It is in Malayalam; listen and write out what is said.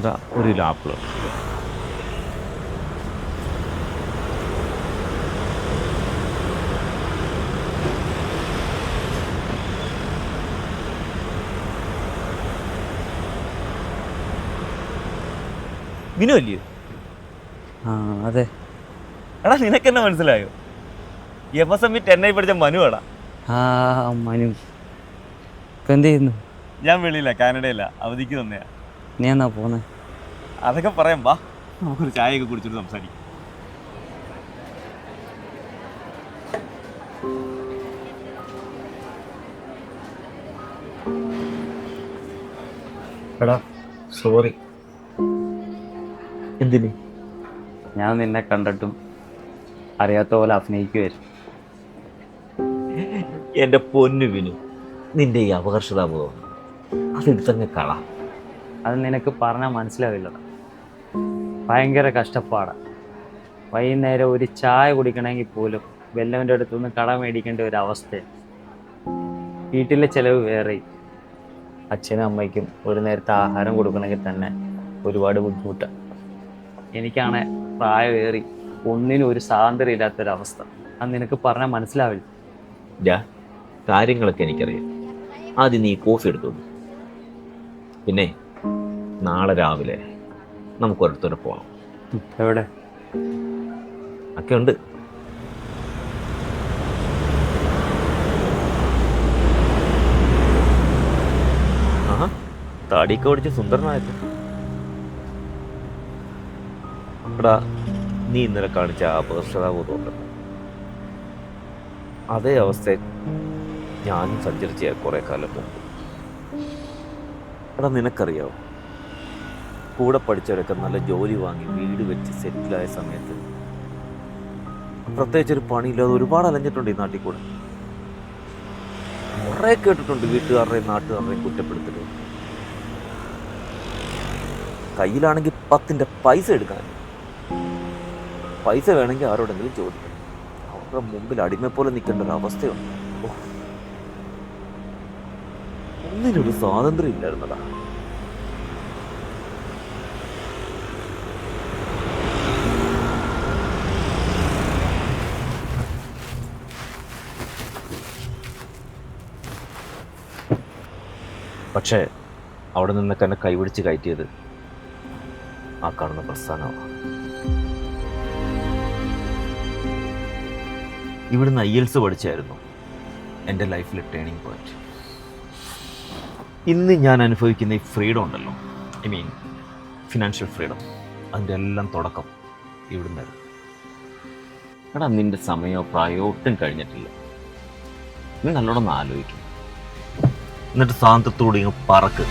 ചേട്ടാ 1 കിലോ ആപ്പിൾ. വിനു അല്ലയോ? ആ അതെ. എടാ നിനക്കെന്നെ മനസ്സിലായോ? MSME 10 പഠിച്ച മനുവാടാ. ആ മനു ഇപ്പം എന്ത് ചെയ്യുന്നു? ഞാൻ വെളിയില്ല, കാനഡയില്ല, അവധിക്ക് തന്നെയാ. നീ എന്നാ പോന്നെ? അതൊക്കെ പറയാം, വാ നമുക്കൊരു ചായയൊക്കെ കുടിച്ചിട്ട് സംസാരിക്കും. എടാ സോറി. എന്തിന്? ഞാൻ നിന്നെ കണ്ടിട്ടും അറിയാത്ത പോലെ അഭിനയിക്കുമായിരുന്നു. എൻ്റെ പൊന്നു വിനു, നിന്റെ ഈ അപകർഷതാബോധം അതെടുത്തങ്ങ് കള. അത് നിനക്ക് പറഞ്ഞാൽ മനസ്സിലാവില്ലടാ. ഭയങ്കര കഷ്ടപ്പാടാണ്. വൈകുന്നേരം ഒരു ചായ കുടിക്കണമെങ്കിൽ പോലും വല്ലവൻ്റെ അടുത്തുനിന്ന് കട മേടിക്കേണ്ട ഒരു അവസ്ഥയാണ്. വീട്ടിലെ ചിലവ് വേറെ. അച്ഛനും അമ്മയ്ക്കും ഒരു നേരത്തെ ആഹാരം കൊടുക്കണമെങ്കിൽ തന്നെ ഒരുപാട് ബുദ്ധിമുട്ടാണ്. എനിക്കാണെ പ്രായമേറി ഒന്നിനും ഒരു സ്വാതന്ത്ര്യം ഇല്ലാത്തൊരവസ്ഥ. അത് നിനക്ക് പറഞ്ഞാൽ മനസ്സിലാവില്ല. കാര്യങ്ങളൊക്കെ എനിക്കറിയാം. ആദ്യം നീ കോഫി എടുത്തോളൂ. പിന്നെ നാളെ രാവിലെ നമുക്ക് ഒരിടത്തോടെ പോകണം. എവിടെ? ഒക്കെ ഉണ്ട്. ആ താടിയൊക്കെ ഓടിച്ച് സുന്ദരനായിരുന്നു. എടാ നീ ഇന്നലെ കാണിച്ച അപകർഷതാബോധം ഉണ്ടല്ലോ, അതേ അവസ്ഥ ഞാനും സഞ്ചരിച്ച കുറെ കാലം മുമ്പ്. എടാ നിനക്കറിയാവോ, കൂടെ പഠിച്ചവരൊക്കെ നല്ല ജോലി വാങ്ങി വീട് വെച്ച് സെറ്റിലായ സമയത്ത് പ്രത്യേകിച്ചൊരു പണിയില്ലാതെ ഒരുപാട് അലഞ്ഞിട്ടുണ്ട് ഈ നാട്ടിൽ കൂടെ. കുറെ കേട്ടിട്ടുണ്ട് വീട്ടുകാരുടെയും നാട്ടുകാരുടെയും കുറ്റപ്പെടുത്തല്. കയ്യിലാണെങ്കിൽ 10ന്റെ പൈസ എടുക്കാൻ, പൈസ വേണമെങ്കിൽ ആരോടെങ്കിലും ചോദിക്കണം. അവരുടെ മുമ്പിൽ അടിമയെ പോലെ നിൽക്കേണ്ട ഒരു അവസ്ഥയുണ്ട്. ഒന്നിനൊരു സ്വാതന്ത്ര്യം ഇല്ലായിരുന്നടാ. പക്ഷേ അവിടെ നിന്നൊക്കെ എന്നെ കൈപിടിച്ച് കയറ്റിയത് ആ കാണുന്ന പ്രസ്ഥാനമാണ്. ഇവിടുന്ന് IELTS പഠിച്ചായിരുന്നു എൻ്റെ ലൈഫിലെ ടേണിംഗ് പോയിന്റ്. ഇന്ന് ഞാൻ അനുഭവിക്കുന്ന ഈ ഫ്രീഡം ഉണ്ടല്ലോ, ഐ മീൻ ഫിനാൻഷ്യൽ ഫ്രീഡം, അതിൻ്റെ എല്ലാം തുടക്കം ഇവിടുന്നായിരുന്നു. എടാ നിൻ്റെ സമയമോ പ്രായമോ ഒട്ടും കഴിഞ്ഞിട്ടില്ല. നീ നല്ലോണം ആലോചിക്കും, എന്നിട്ട് സ്വാതന്ത്ര്യത്തോടെ ഇങ്ങ് പറക്ക്.